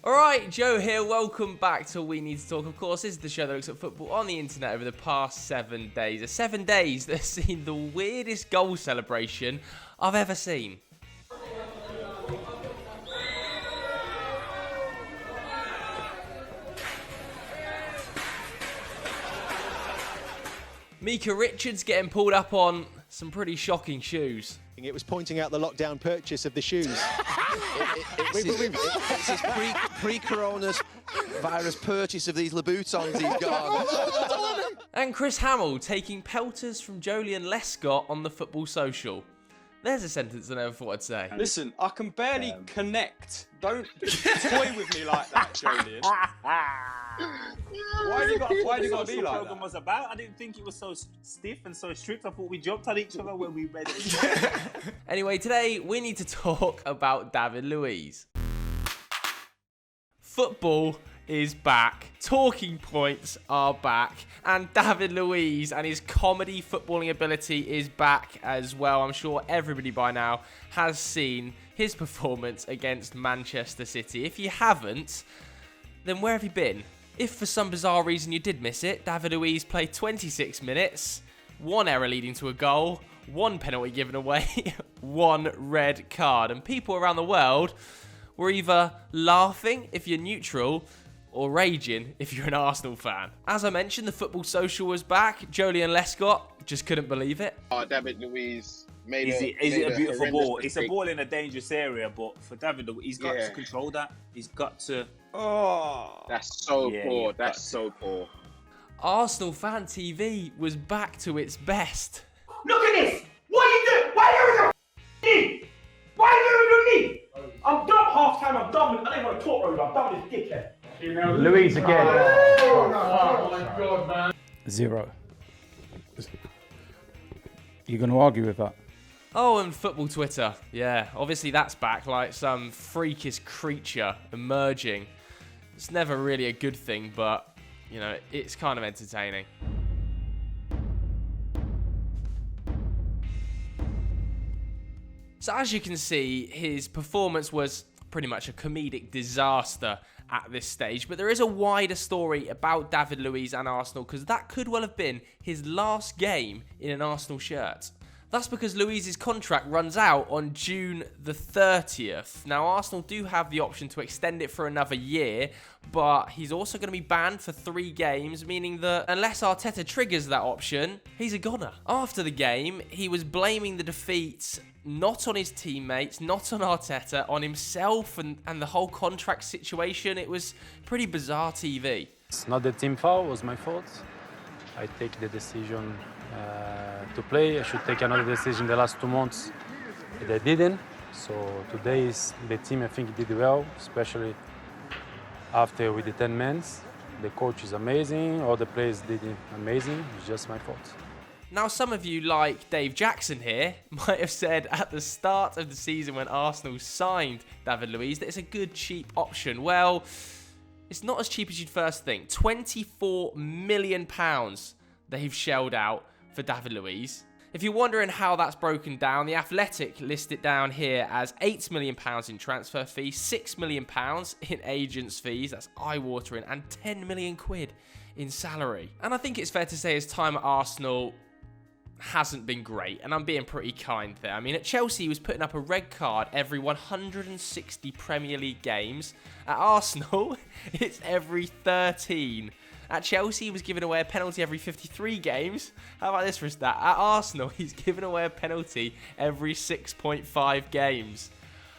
Alright, Joe here, welcome back to We Need to Talk. Of course, this is the show that looks at football on the internet over the past 7 days. 7 days that have seen the weirdest goal celebration I've ever seen. Mika Richards getting pulled up on some pretty shocking shoes. It was pointing out the lockdown purchase of the shoes. It's his pre-Corona virus purchase of these Louboutins he's got. And Chris Hamill taking pelters from Julian Lescott on the football social. There's a sentence I never thought I'd say. Listen, I can barely connect. Don't toy with me like that, Julian. Why do you got to be like program that? was about. I didn't think it was so stiff and so strict. I thought we jumped at each other when we read it. Anyway, today we need to talk about David Luiz. Football is back. Talking points are back. And David Luiz and his comedy footballing ability is back as well. I'm sure everybody by now has seen his performance against Manchester City. If you haven't, then where have you been? If for some bizarre reason you did miss it, David Luiz played 26 minutes, 1 error leading to a goal, 1 penalty given away, 1 red card. And people around the world were either laughing if you're neutral or raging if you're an Arsenal fan. As I mentioned, the football social was back. Julian Lescott just couldn't believe it. David Luiz made Is it a beautiful ball? horrendous It's a mistake. ball in a dangerous area, but for David, he's got to control that. He's got to. Oh, That's so Yeah, poor. you've That's got so poor. Arsenal Fan TV was back to its best. Look at this! What are you doing? Why are you doing knee? Why are you doing knee? I'm done half time, I'm done with, I don't want to talk over, I'm done with this dickhead. Luiz again. Oh my god, man. 0. You going to argue with that? Oh, and football Twitter. Yeah, obviously that's back like some freakish creature emerging. It's never really a good thing, but, you know, it's kind of entertaining. So as you can see, his performance was pretty much a comedic disaster at this stage, but there is a wider story about David Luiz and Arsenal because that could well have been his last game in an Arsenal shirt. That's because Luiz's contract runs out on June the 30th. Now, Arsenal do have the option to extend it for another year, but he's also going to be banned for 3 games, meaning that unless Arteta triggers that option, he's a goner. After the game, he was blaming the defeat not on his teammates, not on Arteta, on himself and the whole contract situation. It was pretty bizarre TV. It's not the team foul, it was my fault. I take the decision to play. I should take another decision the last 2 months. They didn't. So today is the team I think did well, especially after with the 10 men. The coach is amazing, all the players did amazing. It's just my fault. Now, some of you, like Dave Jackson here, might have said at the start of the season when Arsenal signed David Luiz that it's a good, cheap option. Well, it's not as cheap as you'd first think. £24 million they've shelled out for David Luiz. If you're wondering how that's broken down, The Athletic list it down here as £8 million in transfer fees, £6 million in agents' fees, that's eye-watering, and £10 million in salary. And I think it's fair to say his time at Arsenal hasn't been great, and I'm being pretty kind there. I mean, at Chelsea, he was putting up a red card every 160 Premier League games. At Arsenal, it's every 13. At Chelsea, he was giving away a penalty every 53 games. How about this for a stat? At Arsenal, he's giving away a penalty every 6.5 games.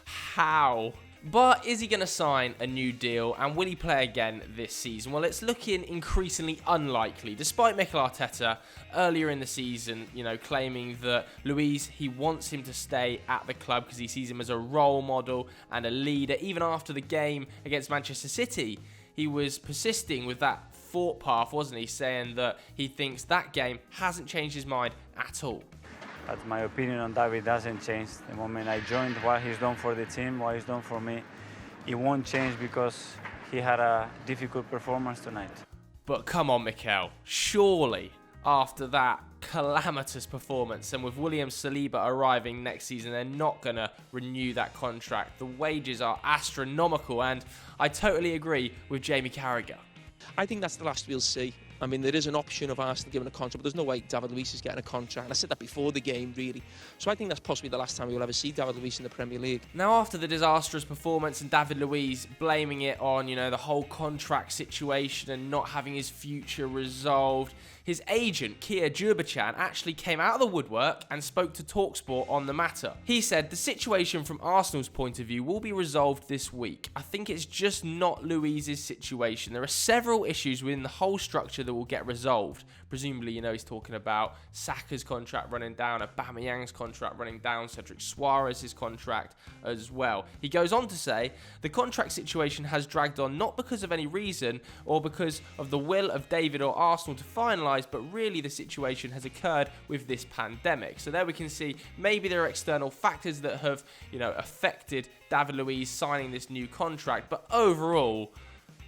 How? But is he going to sign a new deal, and will he play again this season? Well, it's looking increasingly unlikely, despite Mikel Arteta earlier in the season, you know, claiming that Luiz, he wants him to stay at the club because he sees him as a role model and a leader. Even after the game against Manchester City, he was persisting with that thought path, wasn't he? Saying that he thinks that game hasn't changed his mind at all. But my opinion on David doesn't change. The moment I joined, what he's done for the team, what he's done for me, it won't change because he had a difficult performance tonight. But come on, Mikel. Surely, after that calamitous performance, and with William Saliba arriving next season, they're not going to renew that contract. The wages are astronomical, and I totally agree with Jamie Carragher. I think that's the last we'll see. I mean, there is an option of Arsenal giving a contract, but there's no way David Luiz is getting a contract. And I said that before the game, really. So I think that's possibly the last time we will ever see David Luiz in the Premier League. Now, after the disastrous performance and David Luiz blaming it on, the whole contract situation and not having his future resolved, his agent, Kia Jurbachan, actually came out of the woodwork and spoke to TalkSport on the matter. He said, the situation from Arsenal's point of view will be resolved this week. I think it's just not Luiz's situation. There are several issues within the whole structure that will get resolved. Presumably, he's talking about Saka's contract running down, Aubameyang's contract running down, Cedric Suarez's contract as well. He goes on to say, the contract situation has dragged on not because of any reason or because of the will of David or Arsenal to finalise, but really the situation has occurred with this pandemic. So there we can see maybe there are external factors that have, affected David Luiz signing this new contract, but overall,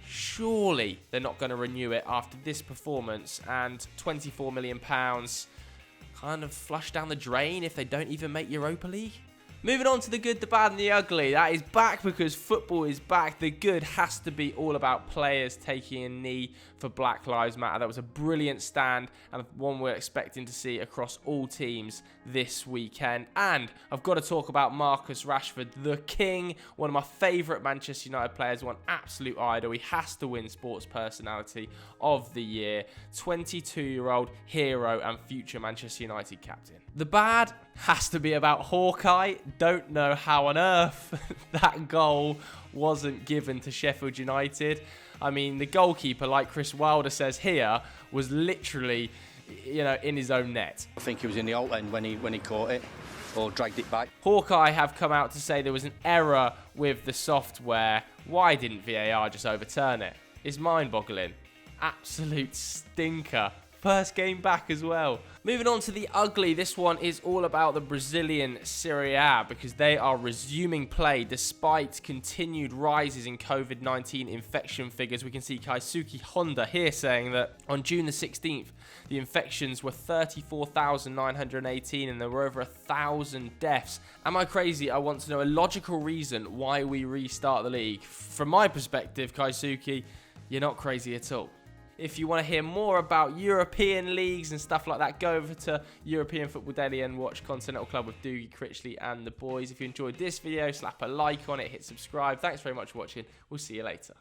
surely they're not going to renew it after this performance, and £24 million kind of flush down the drain if they don't even make Europa League. Moving on to the good, the bad and the ugly. That is back because football is back. The good has to be all about players taking a knee for Black Lives Matter. That was a brilliant stand and one we're expecting to see across all teams this weekend. And I've got to talk about Marcus Rashford, the king, one of my favourite Manchester United players, one absolute idol. He has to win Sports Personality of the Year. 22-year-old hero and future Manchester United captain. The bad has to be about Hawkeye. Don't know how on earth that goal wasn't given to Sheffield United. I mean, the goalkeeper, like Chris Wilder says here, was literally, in his own net. I think he was in the alt end when he caught it or dragged it back. Hawkeye have come out to say there was an error with the software. Why didn't VAR just overturn it? It's mind-boggling. Absolute stinker. First game back as well. Moving on to the ugly, this one is all about the Brazilian Serie A because they are resuming play despite continued rises in COVID-19 infection figures. We can see Keisuke Honda here saying that on June the 16th, the infections were 34,918 and there were over 1,000 deaths. Am I crazy? I want to know a logical reason why we restart the league. From my perspective, Keisuke, you're not crazy at all. If you want to hear more about European leagues and stuff like that, go over to European Football Daily and watch Continental Club with Doogie Critchley and the boys. If you enjoyed this video, slap a like on it, hit subscribe. Thanks very much for watching. We'll see you later.